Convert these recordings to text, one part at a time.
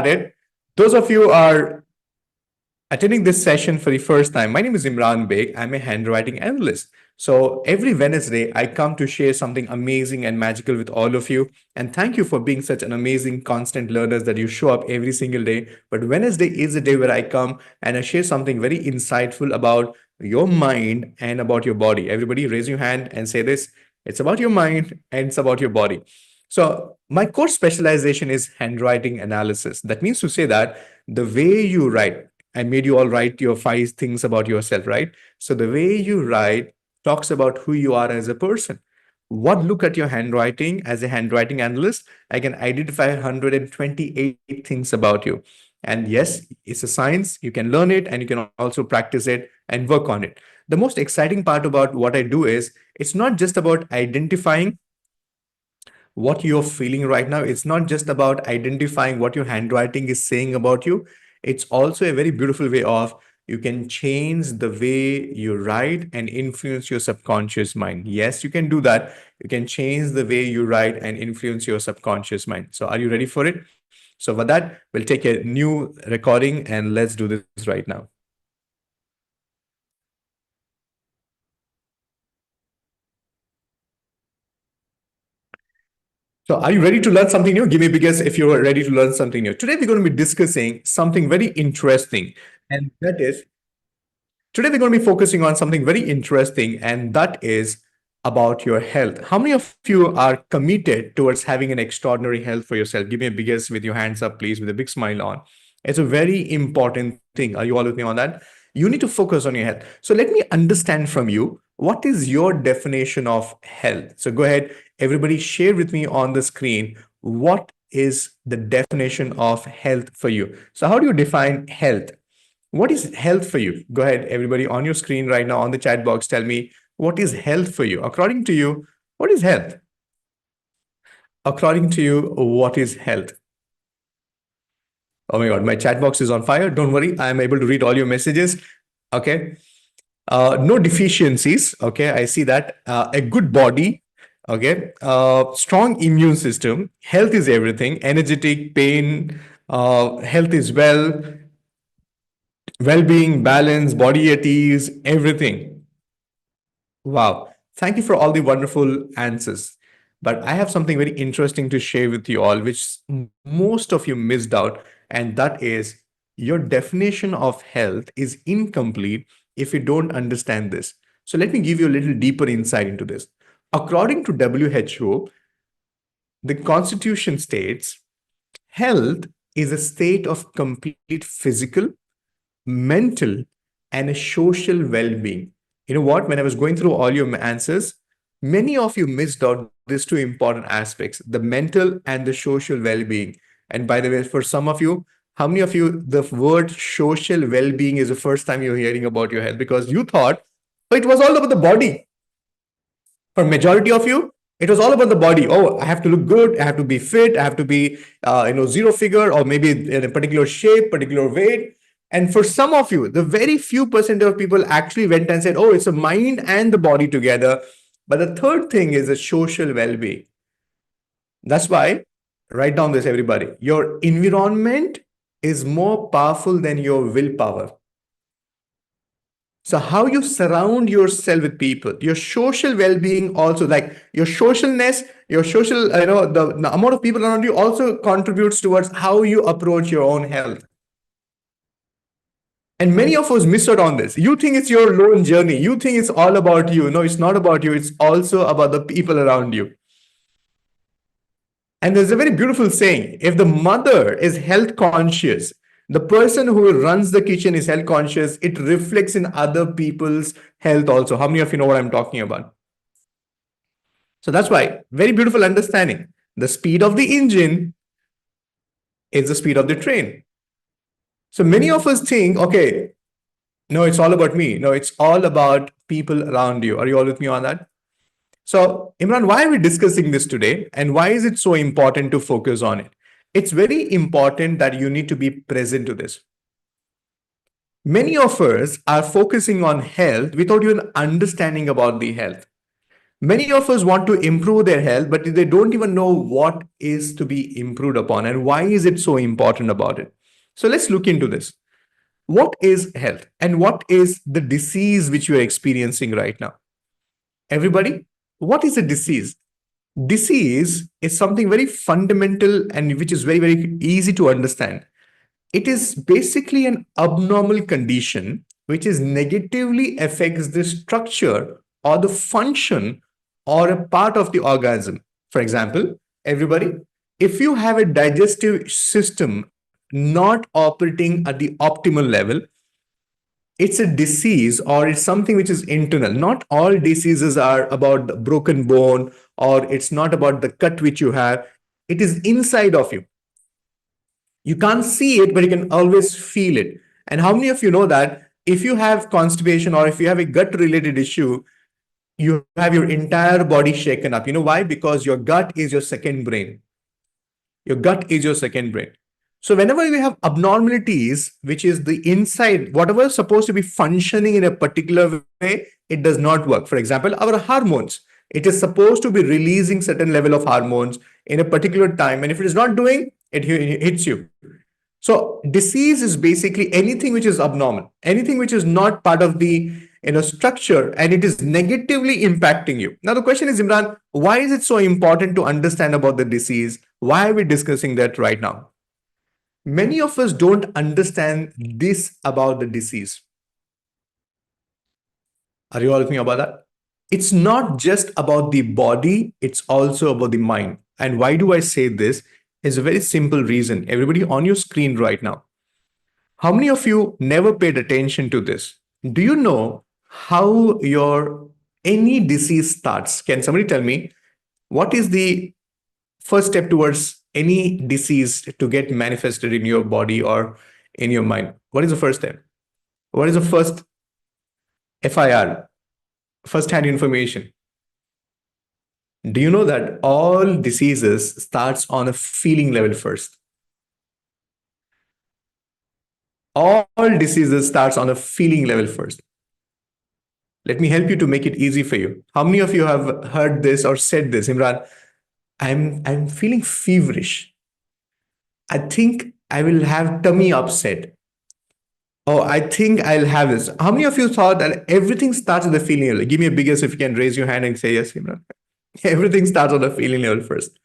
started. Those of you are attending this session for the first time, my name is Imran Beg. I'm a handwriting analyst. So every Wednesday, I come to share something amazing and magical with all of you. And thank you for being such an amazing, constant learners that you show up every single day. But Wednesday is the day where I come and I share something very insightful about your mind and about your body. Everybody raise your hand and say this. It's about your mind and it's about your body. So my core specialization is handwriting analysis. That means to say that the way you write, I made you all write your 5 things about yourself, right? So the way you write talks about who you are as a person. What look at your handwriting as a handwriting analyst, I can identify 128 things about you. And yes, it's a science. You can learn it and you can also practice it and work on it. The most exciting part about what I do is it's not just about identifying what you're feeling right now. It's not just about identifying what your handwriting is saying about you. It's also a very beautiful way of you can change the way you write and influence your subconscious mind. Yes, you can do that. You can change the way you write and influence your subconscious mind. So, are you ready for it? So, for that, we'll take a new recording and let's do this right now. So are you ready to learn something new? Give me because if you're ready to learn something new. Today we're going to be discussing something very interesting. And that is, today we're going to be focusing on something very interesting, and that is about your health. How many of you are committed towards having an extraordinary health for yourself? Give me a biggest with your hands up, please, with a big smile on. It's a very important thing. Are you all with me on that? You need to focus on your health. So let me understand from you, what is your definition of health? So go ahead, everybody share with me on the screen, what is the definition of health for you? So how do you define health? What is health for you? Go ahead, everybody on your screen right now on the chat box, tell me what is health for you? According to you, what is health? According to you, what is health? Oh my God, my chat box is on fire. Don't worry, I am able to read all your messages. Okay. No deficiencies. Okay, I see that. A good body. Okay. Strong immune system. Health is everything. Energetic, pain. Health is well-being, balance, body at ease, everything. Wow. Thank you for all the wonderful answers. But I have something very interesting to share with you all, which most of you missed out. And that is your definition of health is incomplete if you don't understand this. So let me give you a little deeper insight into this. According to WHO, the Constitution states health is a state of complete physical, mental, and a social well-being. You know what? When I was going through all your answers, many of you missed out these 2 important aspects, the mental and the social well-being. And by the way, for some of you, how many of you, the word social well-being is the first time you're hearing about your health because you thought oh, it was all about the body. For majority of you, it was all about the body. Oh, I have to look good. I have to be fit. I have to be, zero figure or maybe in a particular shape, particular weight. And for some of you, the very few percent of people actually went and said, oh, it's a mind and the body together. But the third thing is a social well-being. That's why, write down this, everybody. Your environment is more powerful than your willpower. So how you surround yourself with people, your social well-being also, like your socialness, your social, the amount of people around you also contributes towards how you approach your own health. And many of us miss out on this. You think it's your lone journey. You think it's all about you. No, it's not about you. It's also about the people around you. And there's a very beautiful saying, if the mother is health conscious, the person who runs the kitchen is health conscious, it reflects in other people's health also. How many of you know what I'm talking about? So that's why, very beautiful understanding. The speed of the engine is the speed of the train. So many of us think, okay, no, it's all about me. No, it's all about people around you. Are you all with me on that? So, Imran, why are we discussing this today? And why is it so important to focus on it? It's very important that you need to be present to this. Many of us are focusing on health without even understanding about the health. Many of us want to improve their health, but they don't even know what is to be improved upon and why is it so important about it. So let's look into this. What is health and what is the disease which you are experiencing right now? Everybody, what is a disease? Disease is something very fundamental and which is very, very easy to understand. It is basically an abnormal condition which is negatively affects the structure or the function or a part of the organism. For example, everybody, if you have a digestive system not operating at the optimal level, it's a disease or it's something which is internal. Not all diseases are about the broken bone or it's not about the cut which you have. It is inside of you. You can't see it, but you can always feel it. And how many of you know that if you have constipation or if you have a gut related issue, you have your entire body shaken up? You know why? Because your gut is your second brain. Your gut is your second brain. So whenever we have abnormalities, which is the inside, whatever is supposed to be functioning in a particular way, it does not work. For example, our hormones, it is supposed to be releasing certain level of hormones in a particular time. And if it is not doing, it hits you. So disease is basically anything which is abnormal, anything which is not part of the structure, and it is negatively impacting you. Now the question is, Imran, why is it so important to understand about the disease? Why are we discussing that right now? Many of us don't understand this about the disease. Are you all with me about that? It's not just about the body, it's also about the mind. And why do I say this? Is a very simple reason. Everybody on your screen right now, how many of you never paid attention to this? Do you know how your any disease starts? Can somebody tell me what is the first step towards any disease to get manifested in your body or in your mind? What is the first step? What is the first FIR, first hand information? Do you know that all diseases starts on a feeling level first? All diseases starts on a feeling level first. Let me help you to make it easy for you. How many of you have heard this or said this, Imran? I'm feeling feverish. I think I will have tummy upset. Oh, I think I'll have this. How many of you thought that everything starts with the feeling level? Give me a big yes if you can raise your hand and say yes, Imran. Everything starts on the feeling level first.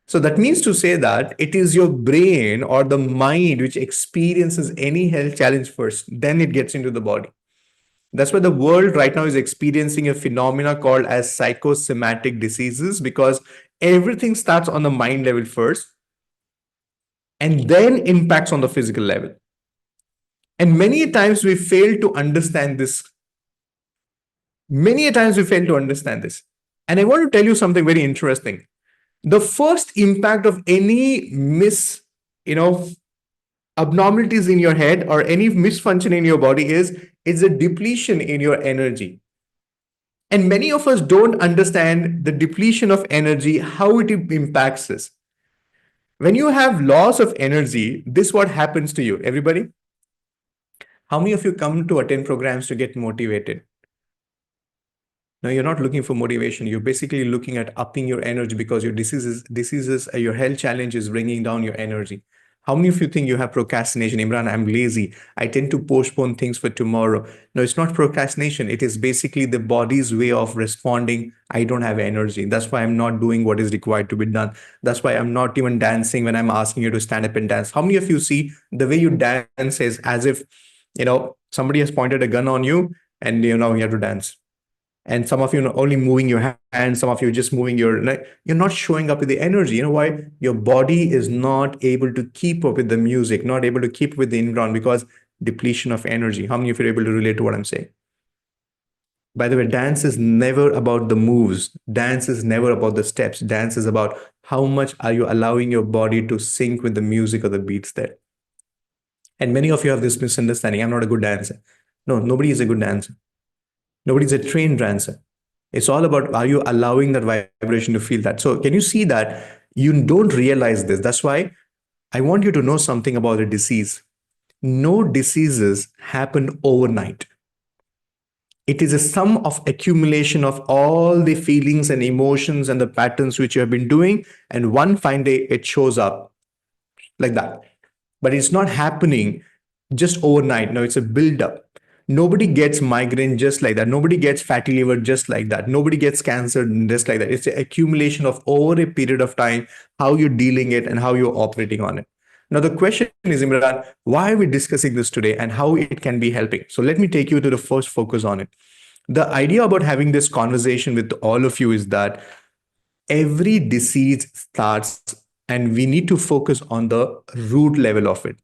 So that means to say that it is your brain or the mind which experiences any health challenge first, then it gets into the body. That's why the world right now is experiencing a phenomena called as psychosomatic diseases, because everything starts on the mind level first and then impacts on the physical level. And many times we fail to understand this. Many times we fail to understand this. And I want to tell you something very interesting. The first impact of any you know, abnormalities in your head or any misfunction in your body is a depletion in your energy. And many of us don't understand the depletion of energy, how it impacts us. When you have loss of energy, this what happens to you. Everybody, how many of you come to attend programs to get motivated? No, you're not looking for motivation. You're basically looking at upping your energy because your diseases, your health challenge is bringing down your energy. How many of you think you have procrastination? Imran, I'm lazy. I tend to postpone things for tomorrow. No, it's not procrastination. It is basically the body's way of responding. I don't have energy. That's why I'm not doing what is required to be done. That's why I'm not even dancing when I'm asking you to stand up and dance. How many of you see the way you dance is as if, somebody has pointed a gun on you and, you have to dance? And some of you are only moving your hands, some of you are just moving your neck. You're not showing up with the energy. You know why? Your body is not able to keep up with the music, not able to keep with the in-ground because depletion of energy. How many of you are able to relate to what I'm saying? By the way, dance is never about the moves. Dance is never about the steps. Dance is about how much are you allowing your body to sync with the music or the beats there. And many of you have this misunderstanding. I'm not a good dancer. No, nobody is a good dancer. Nobody's a trained dancer. It's all about, are you allowing that vibration to feel that? So can you see that you don't realize this? That's why I want you to know something about a disease. No diseases happen overnight. It is a sum of accumulation of all the feelings and emotions and the patterns which you have been doing. And one fine day it shows up like that. But it's not happening just overnight. No, it's a build up. Nobody gets migraine just like that. Nobody gets fatty liver just like that. Nobody gets cancer just like that. It's the accumulation of over a period of time, how you're dealing it and how you're operating on it. Now, the question is, Imran, why are we discussing this today and how it can be helping? So, let me take you to the first focus on it. The idea about having this conversation with all of you is that every disease starts and we need to focus on the root level of it.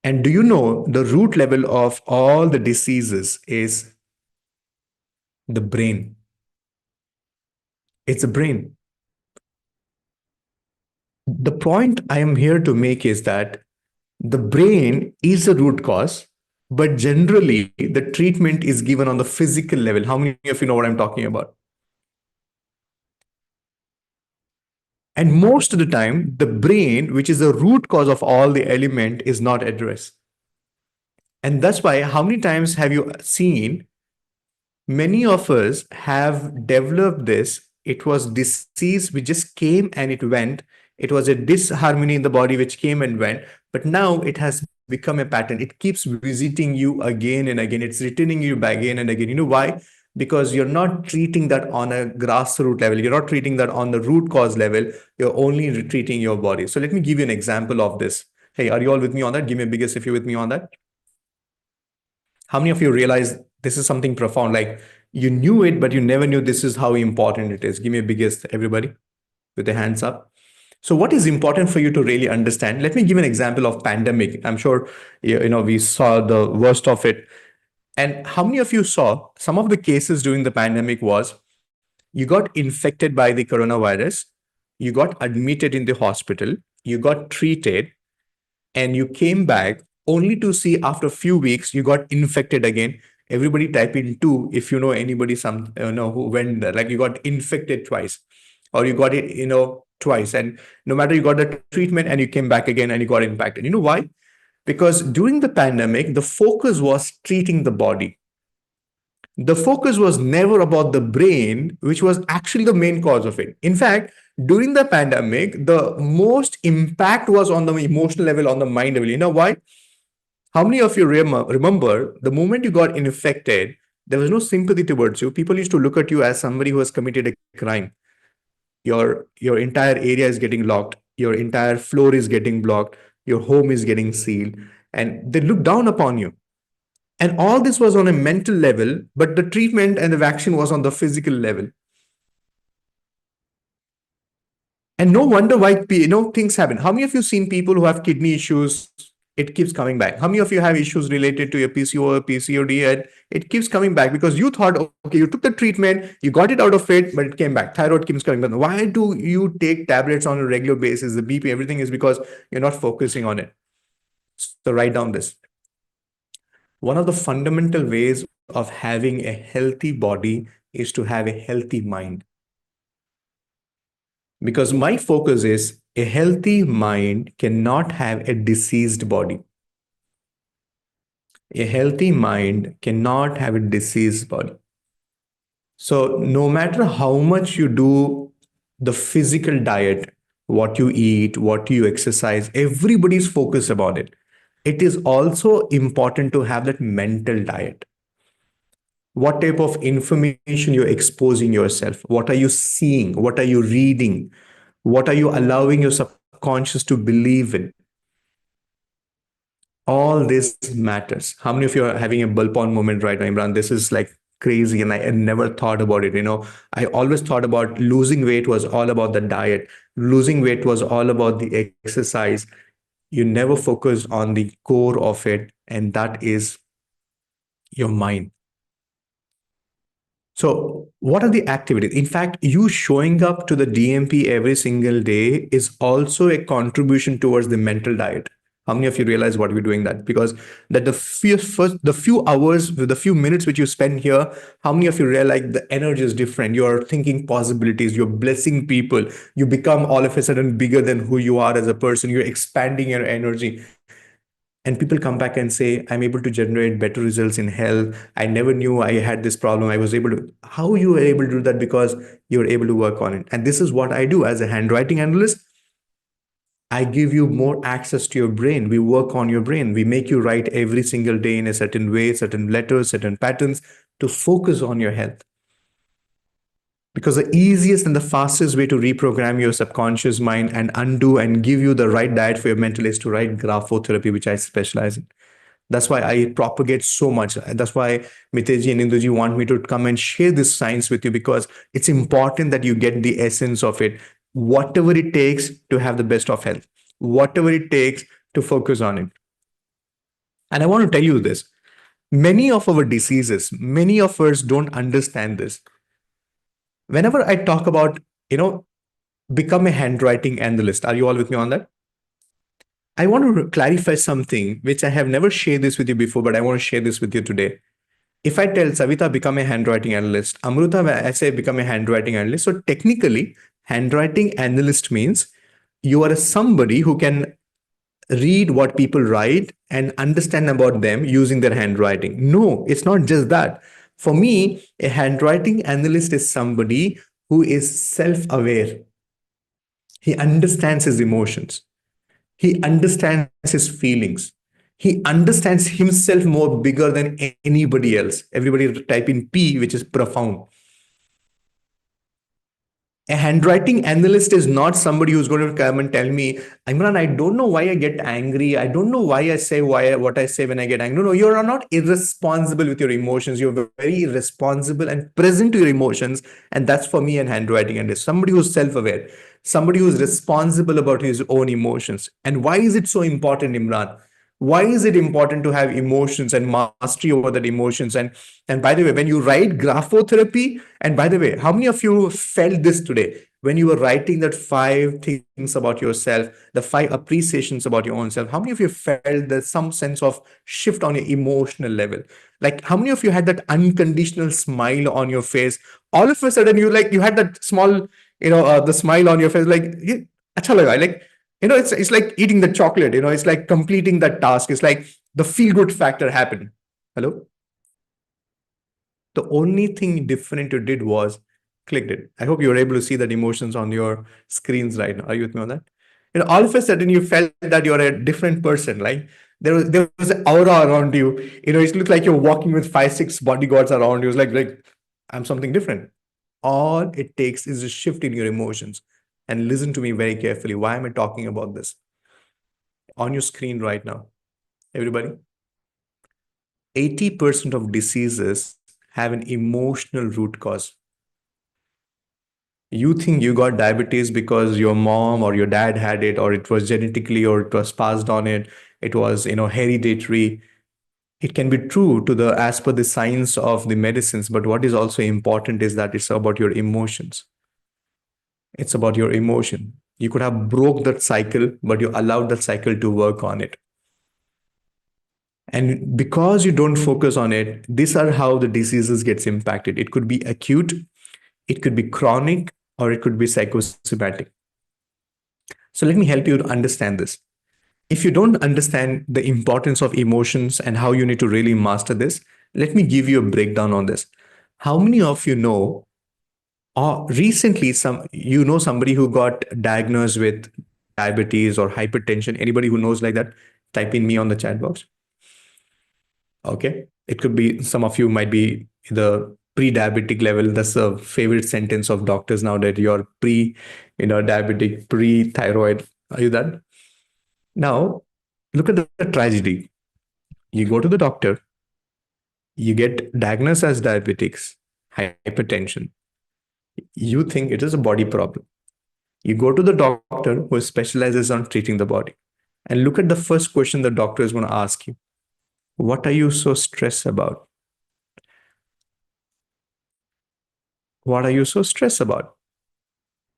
And do you know the root level of all the diseases is the brain? It's the brain. The point I am here to make is that the brain is the root cause, but generally the treatment is given on the physical level. How many of you know what I'm talking about? And most of the time, the brain, which is the root cause of all the element, is not addressed. And that's why, how many times have you seen many of us have developed this? It was disease which just came and it went. It was a disharmony in the body which came and went. But now it has become a pattern. It keeps visiting you again and again. It's returning you back again and again. You know why? Because you're not treating that on a grassroots level. You're not treating that on the root cause level. You're only treating your body. So let me give you an example of this. Hey, are you all with me on that? Give me a biggest if you're with me on that. How many of you realize this is something profound? Like you knew it, but you never knew this is how important it is. Give me a biggest, everybody, with the hands up. So what is important for you to really understand? Let me give an example of pandemic. I'm sure we saw the worst of it. And how many of you saw some of the cases during the pandemic was you got infected by the coronavirus, you got admitted in the hospital, you got treated, and you came back only to see after a few weeks you got infected again. Everybody type in two if you know anybody some who went there, like you got infected twice or you got it twice, and no matter you got the treatment and you came back again and you got impacted. You know why? Because during the pandemic the focus was treating the body. The focus was never about the brain, which was actually the main cause of it. In fact, during the pandemic, the most impact was on the emotional level, on the mind level. You know why? How many of you remember the moment you got infected, there was no sympathy towards you. People used to look at you as somebody who has committed a crime. Your entire area is getting locked. Your entire floor is getting blocked. Your home is getting sealed. And they look down upon you. And all this was on a mental level, but the treatment and the vaccine was on the physical level. And no wonder why things happen. How many of you seen people who have kidney issues? It keeps coming back. How many of you have issues related to your PCO, PCOD, and it keeps coming back because you thought, okay, you took the treatment, you got it out of it, but it came back. Thyroid keeps coming back. Why do you take tablets on a regular basis? The BP, everything is because you're not focusing on it. So write down this. One of the fundamental ways of having a healthy body is to have a healthy mind. Because my focus is a healthy mind cannot have a diseased body. A healthy mind cannot have a diseased body. So, no matter how much you do the physical diet, what you eat, what you exercise, everybody's focused about it. It is also important to have that mental diet. What type of information you're exposing yourself? What are you seeing? What are you reading? What are you allowing your subconscious to believe in? All this matters. How many of you are having a bulb on moment right now, Imran? This is like crazy, and I had never thought about it. I always thought about losing weight was all about the diet, losing weight was all about the exercise. You never focus on the core of it, and that is your mind. So, what are the activities? In fact, you showing up to the DMP every single day is also a contribution towards the mental diet. How many of you realize what we're doing that? Because that the few hours, the few minutes which you spend here, how many of you realize the energy is different? You're thinking possibilities, you're blessing people, you become all of a sudden bigger than who you are as a person, you're expanding your energy. And people come back and say, I'm able to generate better results in health. I never knew I had this problem. I was able to. How you were able to do that? Because you're able to work on it. And this is what I do as a handwriting analyst. I give you more access to your brain. We work on your brain. We make you write every single day in a certain way, certain letters, certain patterns to focus on your health. Because the easiest and the fastest way to reprogram your subconscious mind and undo and give you the right diet for your mental is to write graphotherapy, which I specialize in. That's why I propagate so much. That's why Miteji and Induji want me to come and share this science with you, because it's important that you get the essence of it. Whatever it takes to have the best of health, whatever it takes to focus on it. And I want to tell you this. Many of our diseases, many of us don't understand this. Whenever I talk about, you know, become a handwriting analyst, are you all with me on that? I want to clarify something which I have never shared this with you before, but I want to share this with you today. If I tell Savita become a handwriting analyst, Amruta I say become a handwriting analyst. So technically, handwriting analyst means you are somebody who can read what people write and understand about them using their handwriting. No, it's not just that. For me, a handwriting analyst is somebody who is self-aware. He understands his emotions. He understands his feelings. He understands himself more bigger than anybody else. Everybody type in P, which is profound. A handwriting analyst is not somebody who's going to come and tell me, Imran, I don't know why I get angry. I don't know why I say what I say when I get angry. No, you are not irresponsible with your emotions. You're very responsible and present to your emotions. And that's for me an handwriting analyst. Somebody who's self-aware, somebody who's responsible about his own emotions. And why is it so important, Imran? Why is it important to have emotions and mastery over that emotions? And by the way, when you write graphotherapy, and by the way, how many of you felt this today when you were writing that 5 things about yourself, the 5 appreciations about your own self? How many of you felt there's some sense of shift on your emotional level? Like, how many of you had that unconditional smile on your face? All of a sudden, you had that small, the smile on your face, like, acha laga, like, it's like eating the chocolate, it's like completing that task. It's like the feel good factor happened. Hello? The only thing different you did was clicked it. I hope you're able to see that emotions on your screens right now. Are you with me on that? All of a sudden you felt that you're a different person. Like there was an aura around you. It looked like you're walking with 5, 6 bodyguards around you. It's like I'm something different. All it takes is a shift in your emotions. And listen to me very carefully. Why am I talking about this? On your screen right now, everybody, 80% of diseases have an emotional root cause. You think you got diabetes because your mom or your dad had it, or it was genetically, or it was passed on it was hereditary. It can be true to the as per the science of the medicines, but what is also important is that it's about your emotions. It's about your emotion. You could have broke that cycle, but you allowed that cycle to work on it. And because you don't focus on it, these are how the diseases gets impacted. It could be acute, it could be chronic, or it could be psychosomatic. So let me help you to understand this. If you don't understand the importance of emotions and how you need to really master this, let me give you a breakdown on this. How many of you know, or recently somebody who got diagnosed with diabetes or hypertension? Anybody who knows like that, type in me on the chat box. Okay. It could be some of you might be the pre-diabetic level. That's a favorite sentence of doctors now, that you're diabetic, pre-thyroid. Are you that? Now, look at the tragedy. You go to the doctor, you get diagnosed as diabetics, hypertension. You think it is a body problem. You go to the doctor who specializes on treating the body. And look at the first question the doctor is going to ask you. What are you so stressed about? What are you so stressed about?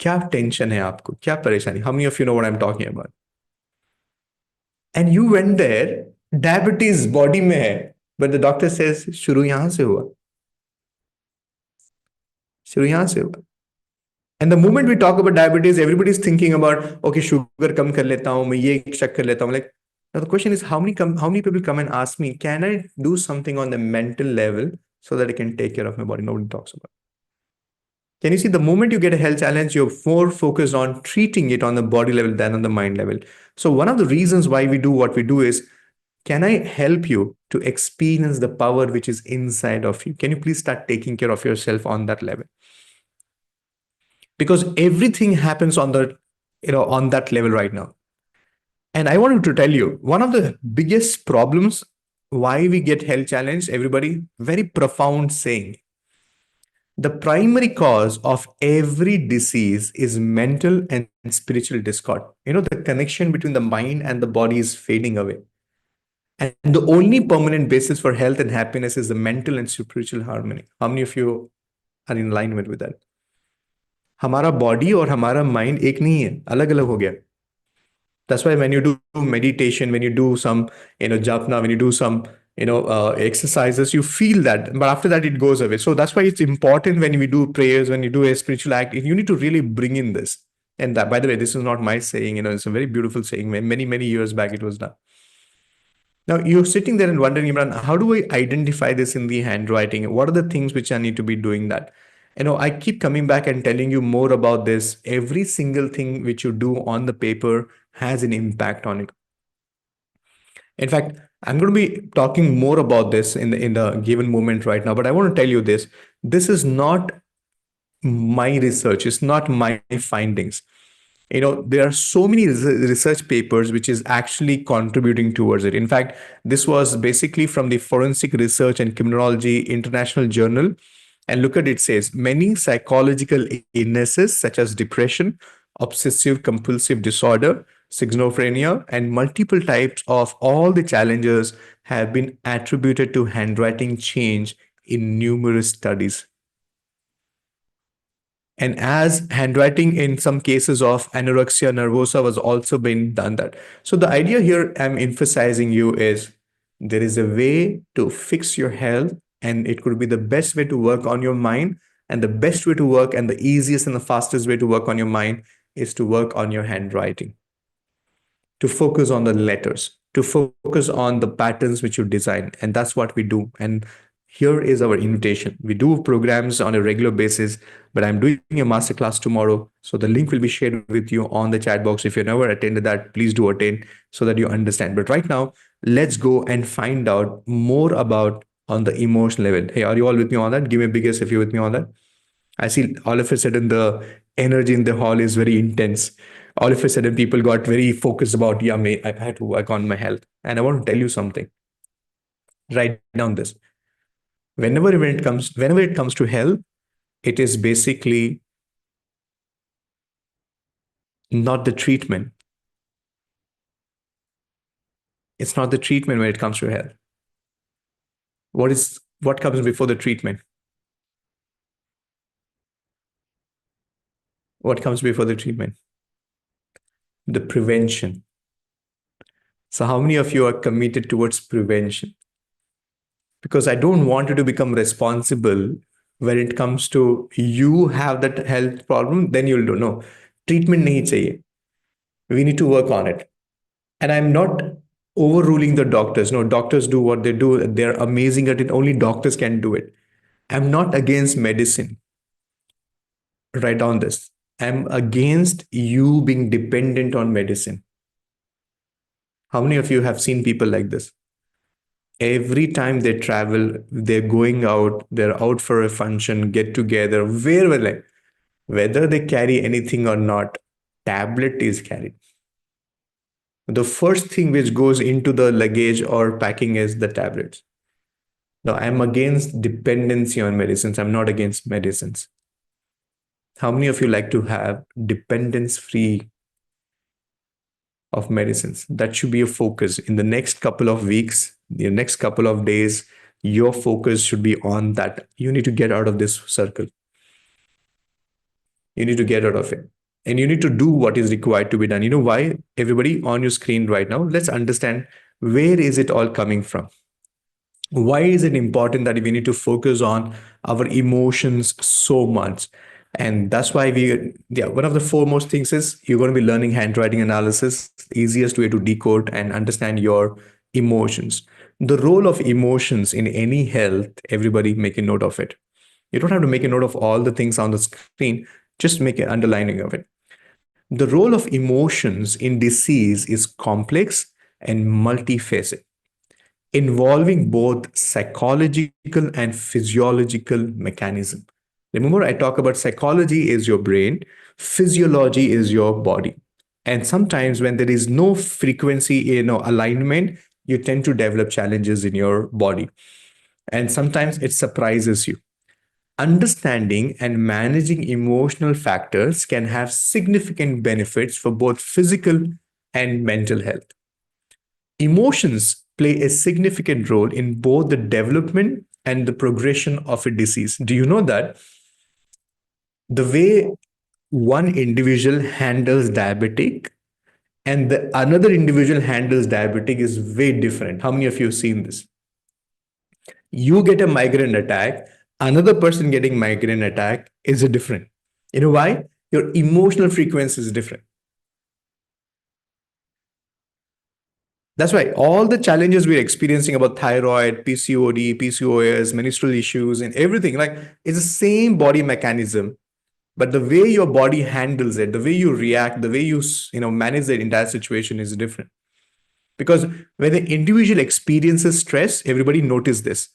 क्या tension है आपको, क्या परेशानी? How many of you know what I'm talking about? And you went there, diabetes body में है, but the doctor says शुरू यहाँ से हुआ, शुरू यहाँ से हुआ. And the moment we talk about diabetes, everybody's thinking about, okay, sugar कम कर लेता हूँ, मैं ये check कर लेता हूँ. Like, Now the question is, how many people come and ask me, can I do something on the mental level so that I can take care of my body? Nobody talks about. Can you see, the moment you get a health challenge, you're more focused on treating it on the body level than on the mind level. So one of the reasons why we do what we do is, can I help you to experience the power which is inside of you? Can you please start taking care of yourself on that level? Because everything happens on the, on that level right now. And I wanted to tell you, one of the biggest problems why we get health challenged, everybody, very profound saying. The primary cause of every disease is mental and spiritual discord. The connection between the mind and the body is fading away. And the only permanent basis for health and happiness is the mental and spiritual harmony. How many of you are in alignment with that? हमारा body और हमारा mind एक नहीं है, अलग अलग हो गया. That's why when you do meditation, when you do some, japna, when you do some, exercises, you feel that, but after that it goes away. So that's why it's important when we do prayers, when you do a spiritual act, you need to really bring in this. And that, by the way, this is not my saying, it's a very beautiful saying. Many, many years back it was done. Now you're sitting there and wondering, Imran, how do I identify this in the handwriting? What are the things which I need to be doing that? I keep coming back and telling you more about this. Every single thing which you do on the paper has an impact on it. In fact, I'm going to be talking more about this in the given moment right now, but I want to tell you this. This is not my research. It's not my findings. There are so many research papers which is actually contributing towards it. In fact, this was basically from the Forensic Research and Criminology International Journal. And look at it, says many psychological illnesses such as depression, obsessive compulsive disorder, schizophrenia, and multiple types of all the challenges have been attributed to handwriting change in numerous studies. And as handwriting in some cases of anorexia nervosa was also being done that. So the idea here I'm emphasizing you is, there is a way to fix your health, and it could be the best way to work on your mind. And the best way to work and the easiest and the fastest way to work on your mind is to work on your handwriting, to focus on the letters, to focus on the patterns which you design. And that's what we do. And here is our invitation. We do programs on a regular basis, but I'm doing a masterclass tomorrow. So the link will be shared with you on the chat box. If you never attended that, please do attend so that you understand. But right now, let's go and find out more about on the emotional level. Hey, are you all with me on that? Give me a big yes if you're with me on that. I see all of a sudden the energy in the hall is very intense. All of a sudden people got very focused about, yeah, I had to work on my health. And I want to tell you something. Write down this. Whenever it comes to health, it is basically not the treatment. It's not the treatment when it comes to health. What comes before the treatment? What comes before the treatment? The prevention. So how many of you are committed towards prevention? Because I don't want you to become responsible when it comes to you have that health problem, then you'll do. No, treatment nahi chahiye. We need to work on it. And I'm not overruling the doctors. No, doctors do what they do. They're amazing at it. Only doctors can do it. I'm not against medicine. Write down this. I'm against you being dependent on medicine. How many of you have seen people like this? Every time they travel, they're going out, they're out for a function, get together, whether they carry anything or not, tablet is carried. The first thing which goes into the luggage or packing is the tablets. Now, I'm against dependency on medicines. I'm not against medicines. How many of you like to have dependence free of medicines? That should be a focus in the next couple of weeks, the next couple of days. Your focus should be on that. You need to get out of this circle. You need to get out of it. And you need to do what is required to be done. You know why? Everybody on your screen right now, let's understand, where is it all coming from? Why is it important that we need to focus on our emotions so much? And that's why yeah, one of the foremost things is you're going to be learning handwriting analysis, the easiest way to decode and understand your emotions. The role of emotions in any health, everybody make a note of it. You don't have to make a note of all the things on the screen, just make an underlining of it. The role of emotions in disease is complex and multifaceted, involving both psychological and physiological mechanism. Remember, I talk about psychology is your brain, physiology is your body. And sometimes when there is no frequency, alignment, you tend to develop challenges in your body. And sometimes it surprises you. Understanding and managing emotional factors can have significant benefits for both physical and mental health. Emotions play a significant role in both the development and the progression of a disease. Do you know that the way one individual handles diabetic and the another individual handles diabetic is way different? How many of you have seen this? You get a migraine attack, another person getting migraine attack is a different. You know why? Your emotional frequency is different. That's why all the challenges we're experiencing about thyroid, PCOD, PCOS, menstrual issues, and everything, like it's the same body mechanism, but the way your body handles it, the way you react, the way you manage the entire situation is different. Because when the individual experiences stress, everybody notice this.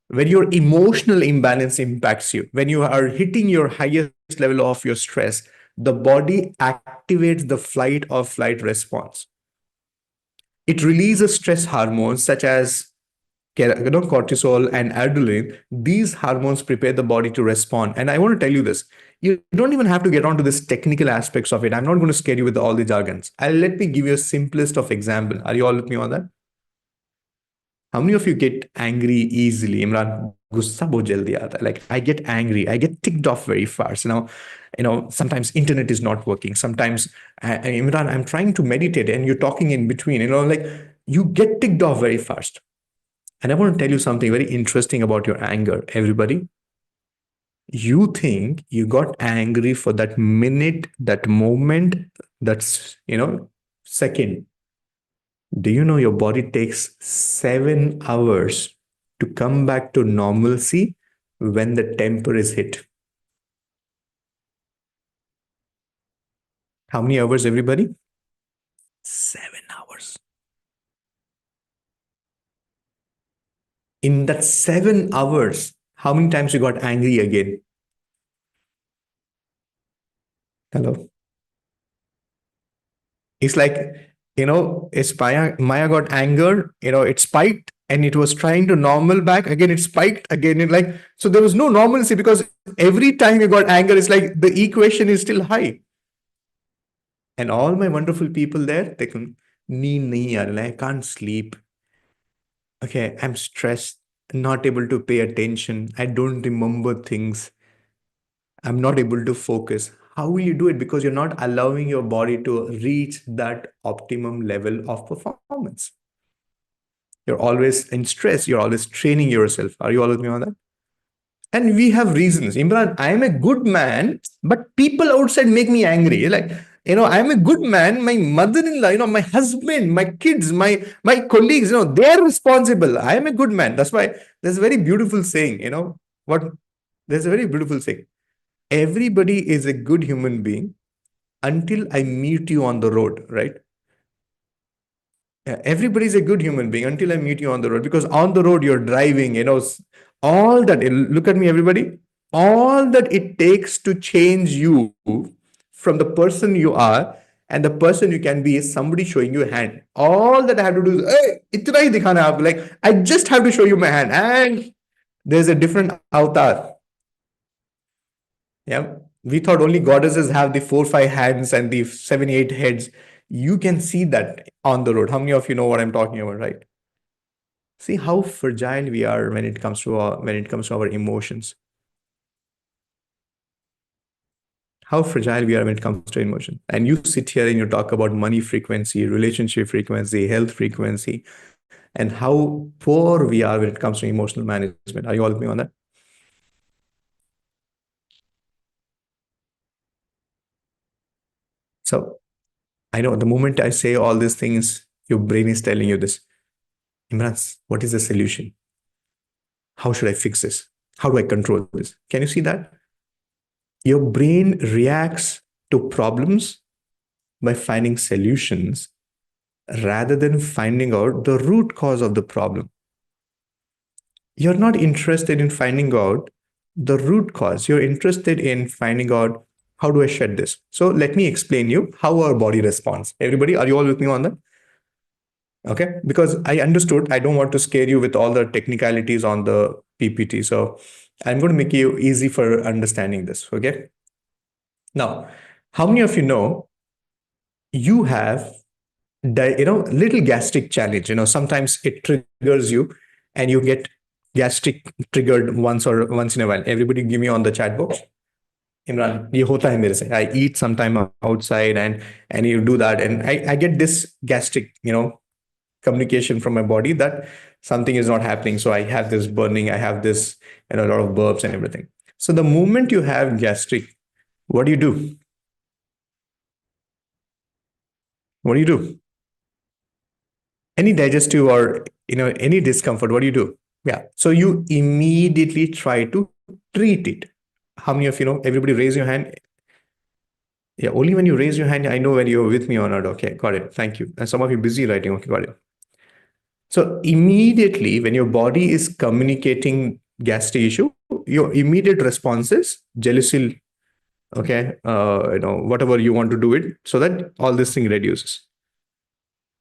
When your emotional imbalance impacts you, when you are hitting your highest level of your stress, the body activates the flight or flight response. It releases stress hormones such as cortisol and adrenaline. These hormones prepare the body to respond. And I want to tell you this. You don't even have to get onto this technical aspects of it. I'm not going to scare you with all the jargons. Let me give you a simplest of example. Are you all with me on that? How many of you get angry easily? Imran, गुस्सा बहुत जल्दी आता है. Like I get angry, I get ticked off very fast. Sometimes internet is not working. Sometimes, Imran, I'm trying to meditate and you're talking in between. Like you get ticked off very fast. And I want to tell you something very interesting about your anger, everybody. You think you got angry for that minute, that moment, that's second. Do you know your body takes 7 hours to come back to normalcy when the temper is hit? How many hours, everybody? 7 hours. In that 7 hours, how many times you got angry again? Hello? It's like, it's Maya got anger, it spiked and it was trying to normal back. Again, it spiked again. So there was no normalcy because every time you got anger, it's like the equation is still high. And all my wonderful people there, they can, need nahi aa raha, I can't sleep. Okay, I'm stressed, not able to pay attention. I don't remember things. I'm not able to focus. How will you do it? Because you're not allowing your body to reach that optimum level of performance. You're always in stress. You're always training yourself. Are you all with me on that? And we have reasons. Imran, I am a good man, but people outside make me angry. Like, I'm a good man. My mother-in-law, my husband, my kids, my colleagues, they're responsible. I am a good man. That's why there's a very beautiful saying, what there's a very beautiful saying. Everybody is a good human being until I meet you on the road, right? Yeah, everybody's a good human being until I meet you on the road, because on the road you're driving, all that. Look at me, everybody. All that it takes to change you from the person you are and the person you can be is somebody showing you a hand. All that I have to do is, hey, itna hi dikhana hai aapko. Like, I just have to show you my hand, and there's a different avatar. Yeah. We thought only goddesses have the 4, 5 hands and the 7, 8 heads. You can see that on the road. How many of you know what I'm talking about, right? See how fragile we are when it comes to our emotions. How fragile we are when it comes to emotion. And you sit here and you talk about money frequency, relationship frequency, health frequency, and how poor we are when it comes to emotional management. Are you all with me on that? So I know the moment I say all these things, your brain is telling you this. Imran, what is the solution? How should I fix this? How do I control this? Can you see that? Your brain reacts to problems by finding solutions rather than finding out the root cause of the problem. You're not interested in finding out the root cause. You're interested in finding out how do I shed this. So let me explain you how our body responds. Everybody, are you all with me on that? Okay, because I understood. I don't want to scare you with all the technicalities on the PPT. So I'm going to make you easy for understanding this. Okay. Now, how many of you know you have little gastric challenge? Sometimes it triggers you and you get gastric triggered once in a while. Everybody give me on the chat box. Imran, ये होता है मेरे से. I eat sometime outside and you do that and I get this gastric, communication from my body that something is not happening. So I have this burning, I have this, a lot of burps and everything. So the moment you have gastric, what do you do? What do you do? Any digestive or any discomfort, what do you do? Yeah. So you immediately try to treat it. How many of you know? Everybody raise your hand. Yeah, only when you raise your hand, I know whether you're with me or not. Okay, got it. Thank you. And some of you busy writing. Okay, got it. So immediately when your body is communicating gastric issue, your immediate response is gelisil. Okay, whatever you want to do it so that all this thing reduces.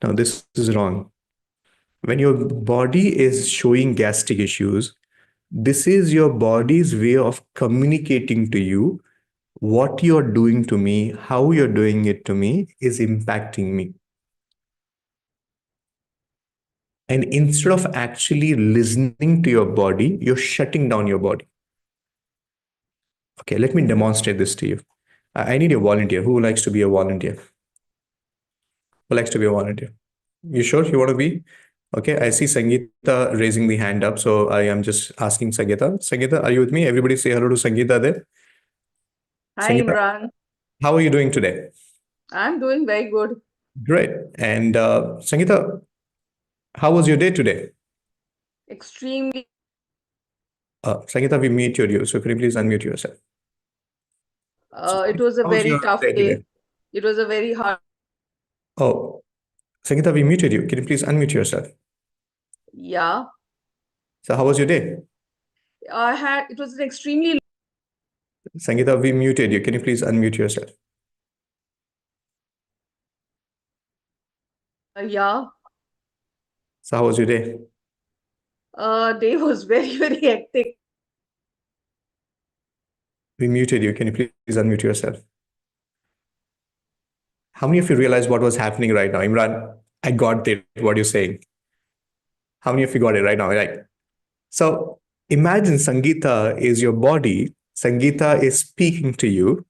Now this is wrong. When your body is showing gastric issues, this is your body's way of communicating to you what you're doing to me, how you're doing it to me is impacting me. And instead of actually listening to your body, you're shutting down your body. Okay, let me demonstrate this to you. I need a volunteer. Who likes to be a volunteer? Who likes to be a volunteer? You sure you want to be? Okay, I see Sangeeta raising the hand up. So I am just asking Sangeeta. Sangeeta, are you with me? Everybody say hello to Sangeeta there. Hi, Sangeeta, Imran. how are you doing today? I'm doing very good. Great. And Sangeeta, how was your day today? Extremely. Sangeeta, we muted you. So can you please unmute yourself? So, It was a how was very your tough day day. today? It was a very hard. Oh, Sangeeta, we muted you. Can you please unmute yourself? Yeah. So how was your day? It was an extremely. Sangeeta, we muted you. Can you please unmute yourself? Yeah. So how was your day? Day was very, very hectic. We muted you. Can you please unmute yourself? How many of you realize what was happening right now? Imran, I got it, what you're saying. How many of you got it right now? Right. So imagine Sangeeta is your body. Sangeeta is speaking to you.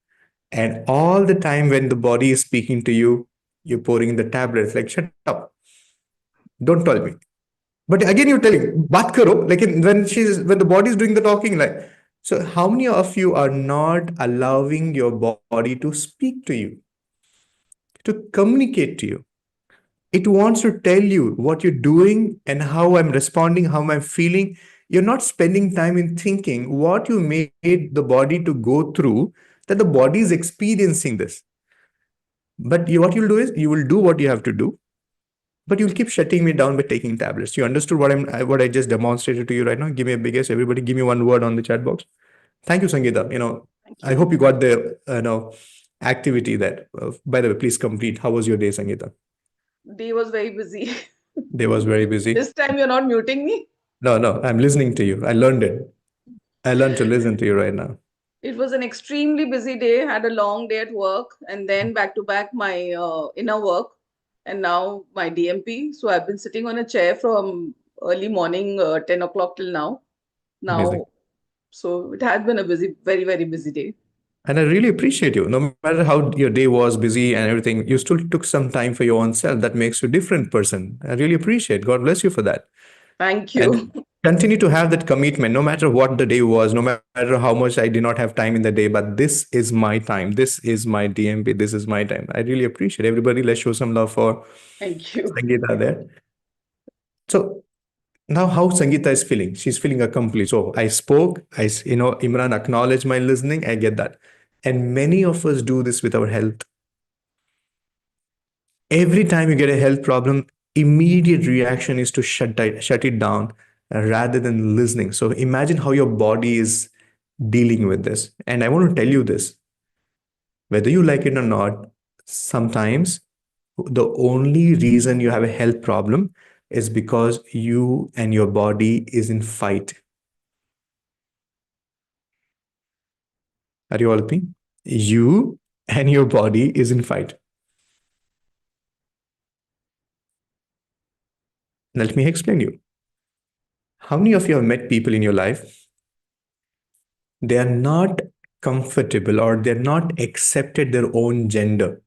And all the time when the body is speaking to you, you're pouring the tablets like, shut up. Don't tell me. But again, you're telling, baat karo. Like when the body is doing the talking, like, so how many of you are not allowing your body to speak to you, to communicate to you? It wants to tell you what you're doing and how I'm responding, how I'm feeling. You're not spending time in thinking what you made the body to go through, that the body is experiencing this. But what you'll do is you will do what you have to do, but you'll keep shutting me down by taking tablets. You understood what I just demonstrated to you right now? Give me a big yes. Everybody give me one word on the chat box. Thank you, Sangeeta. Thank I you. hope you got the activity that, by the way, please complete. How was your day, Sangeeta? Day was very busy. Day was very busy. This time you're not muting me. No, no, I'm listening to you. I learned it. I learned to listen to you right now. It was an extremely busy day. Had a long day at work and then back to back my inner work and now my DMP. So I've been sitting on a chair from early morning, 10 o'clock till now. Amazing. Now, so it has been a busy, very, very busy day. And I really appreciate you. No matter how your day was busy and everything, you still took some time for your own self. That makes you a different person. I really appreciate. God bless you for that. Thank And you. continue to have that commitment no matter what the day was, no matter how much I did not have time in the day, but this is my time, this is my DMP, this is my time. I really appreciate everybody. Let's show some love for Thank you. Sangeeta there. So now how Sangeeta is feeling, she's feeling accomplished. So I spoke, Imran acknowledged my listening, I get that. And many of us do this with our health. Every time you get a health problem, immediate reaction is to shut it down rather than listening. So imagine how your body is dealing with this. And I want to tell you this, whether you like it or not, sometimes the only reason you have a health problem is because you and your body is in fight. Are you all with me? You and your body is in fight. Let me explain you. How many of you have met people in your life? They are not comfortable or they're not accepted their own gender.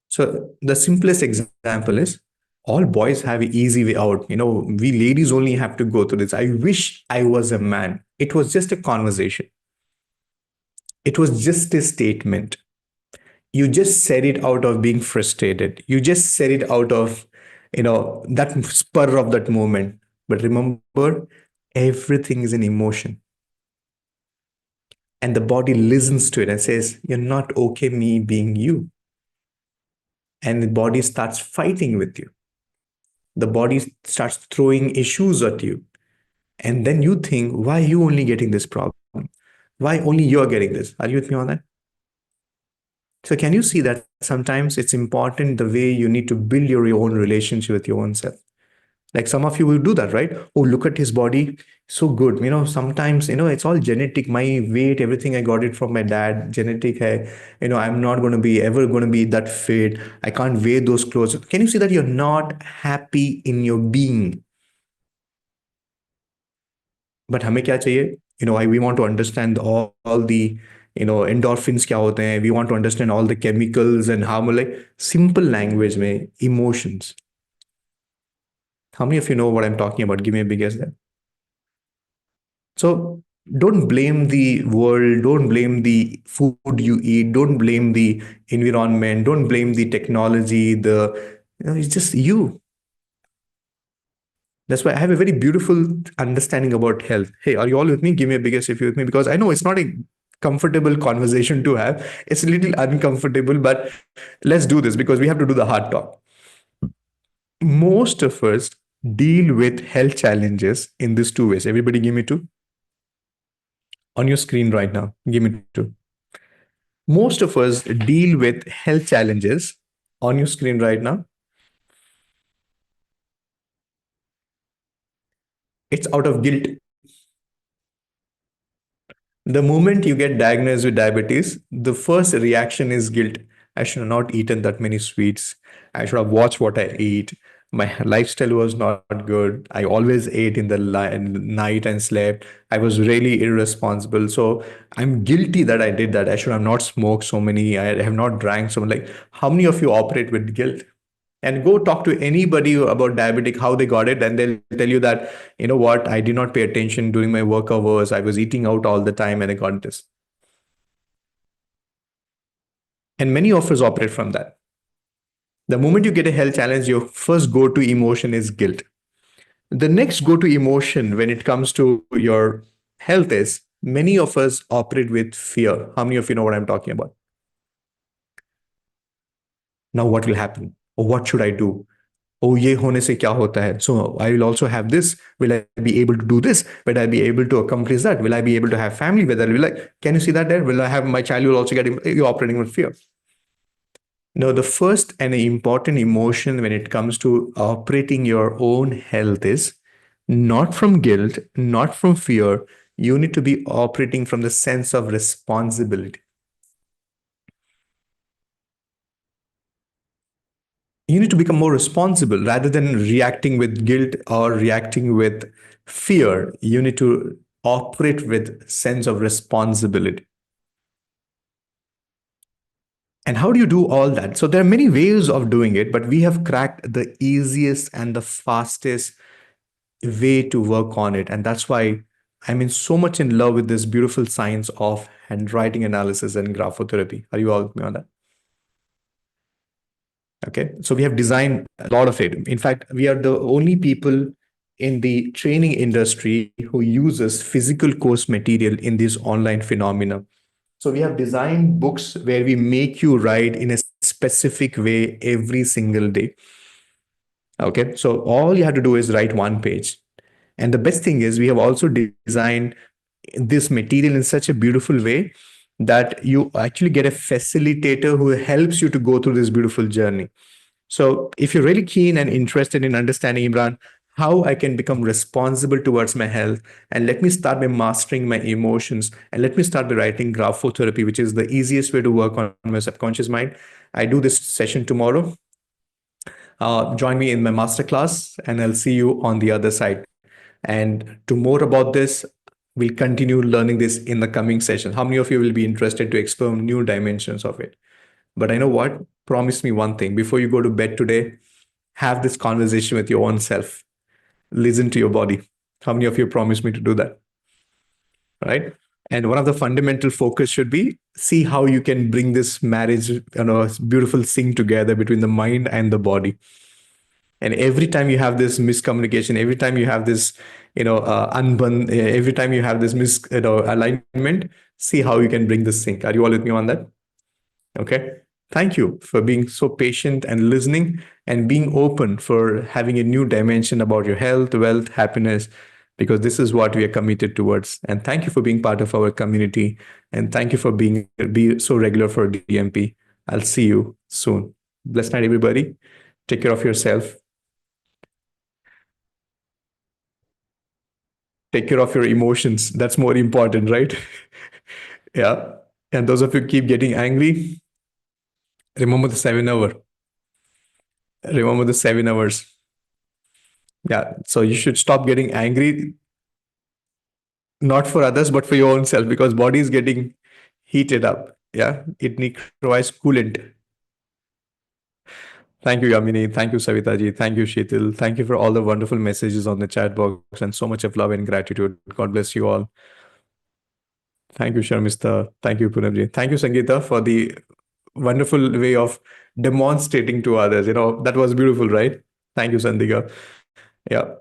So the simplest example is all boys have an easy way out. We ladies only have to go through this. I wish I was a man. It was just a conversation. It was just a statement. You just said it out of being frustrated. You just said it out of, that spur of that moment. But remember, everything is an emotion. And the body listens to it and says, you're not okay me being you. And the body starts fighting with you. The body starts throwing issues at you. And then you think, why are you only getting this problem? Why only you're getting this? Are you with me on that? So can you see that sometimes it's important the way you need to build your own relationship with your own self? Like some of you will do that, right? Oh, look at his body, so good. Sometimes it's all genetic. My weight, everything I got it from my dad. Genetic hai. I'm not going to be ever going to be that fit. I can't wear those clothes. Can you see that you're not happy in your being? But हमें क्या चाहिए? We want to understand all the endorphins क्या होते हैं. We want to understand all the chemicals and how like simple language में emotions. How many of you know what I'm talking about? Give me a big guess there. So don't blame the world, don't blame the food you eat, don't blame the environment, don't blame the technology, it's just you. That's why I have a very beautiful understanding about health. Hey, are you all with me? Give me a biggest if you're with me, because I know it's not a comfortable conversation to have. It's a little uncomfortable, but let's do this because we have to do the hard talk. Most of us deal with health challenges in these two ways. Everybody give me two. On your screen right now, give me two. Most of us deal with health challenges on your screen right now. It's out of guilt. The moment you get diagnosed with diabetes, the first reaction is guilt. I should have not eaten that many sweets. I should have watched what I eat. My lifestyle was not good. I always ate in the night and slept. I was really irresponsible. So I'm guilty that I did that. I should have not smoked so many. I have not drank so many. Like, how many of you operate with guilt? And go talk to anybody about diabetic, how they got it, and they'll tell you that, you know what, I did not pay attention during my work hours. I was eating out all the time and I got this. And many of us operate from that. The moment you get a health challenge, your first go to emotion is guilt. The next go to emotion when it comes to your health is many of us operate with fear. How many of you know what I'm talking about? Now, what will happen? Or what should I do? Oh, ये होने से क्या होता है? So I will also have this. Will I be able to do this? Will I be able to accomplish that? Will I be able to have family? Whether will I? Can you see that there? Will I have my child will also get you operating with fear? No, the first and important emotion when it comes to operating your own health is not from guilt, not from fear. You need to be operating from the sense of responsibility. You need to become more responsible rather than reacting with guilt or reacting with fear. You need to operate with sense of responsibility. And how do you do all that? So there are many ways of doing it, but we have cracked the easiest and the fastest way to work on it. And that's why I'm in so much in love with this beautiful science of handwriting analysis and graphotherapy. Are you all with me on that? Okay. So we have designed a lot of it. In fact, we are the only people in the training industry who uses physical course material in this online phenomena. So we have designed books where we make you write in a specific way every single day. Okay. So all you have to do is write one page. And the best thing is we have also designed this material in such a beautiful way that you actually get a facilitator who helps you to go through this beautiful journey. So if you're really keen and interested in understanding, Imran, how I can become responsible towards my health, and let me start by mastering my emotions, and let me start by writing graphotherapy, which is the easiest way to work on my subconscious mind. I do this session tomorrow. Join me in my masterclass, and I'll see you on the other side. And to more about this, we'll continue learning this in the coming session. How many of you will be interested to explore new dimensions of it? But I know what? Promise me one thing before you go to bed today, have this conversation with your own self. Listen to your body. How many of you promise me to do that? Right? And one of the fundamental focus should be see how you can bring this marriage, beautiful thing together between the mind and the body. And every time you have this miscommunication, every time you have this, every time you have this alignment, see how you can bring this thing. Are you all with me on that? Okay. Thank you for being so patient and listening and being open for having a new dimension about your health, wealth, happiness, because this is what we are committed towards. And thank you for being part of our community. And thank you for be so regular for DMP. I'll see you soon. Blessed night, everybody. Take care of yourself. Take care of your emotions. That's more important, right? Yeah. And those of you keep getting angry, remember the 7 hour. Remember the 7 hours. Yeah. So you should stop getting angry, not for others, but for your own self, because body is getting heated up. Yeah. It requires coolant. Thank you, Yamini. Thank you, Savitaji. Thank you, Sheetal. Thank you for all the wonderful messages on the chat box and so much of love and gratitude. God bless you all. Thank you, Sharmista. Thank you, Punabji. Thank you, Sangeeta, for the wonderful way of demonstrating to others. That was beautiful, right? Thank you, Sandhika. Yeah.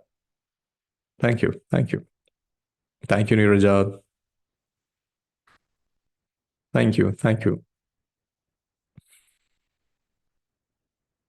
Thank you. Thank you. Thank you, Niraja. Thank you. Thank you.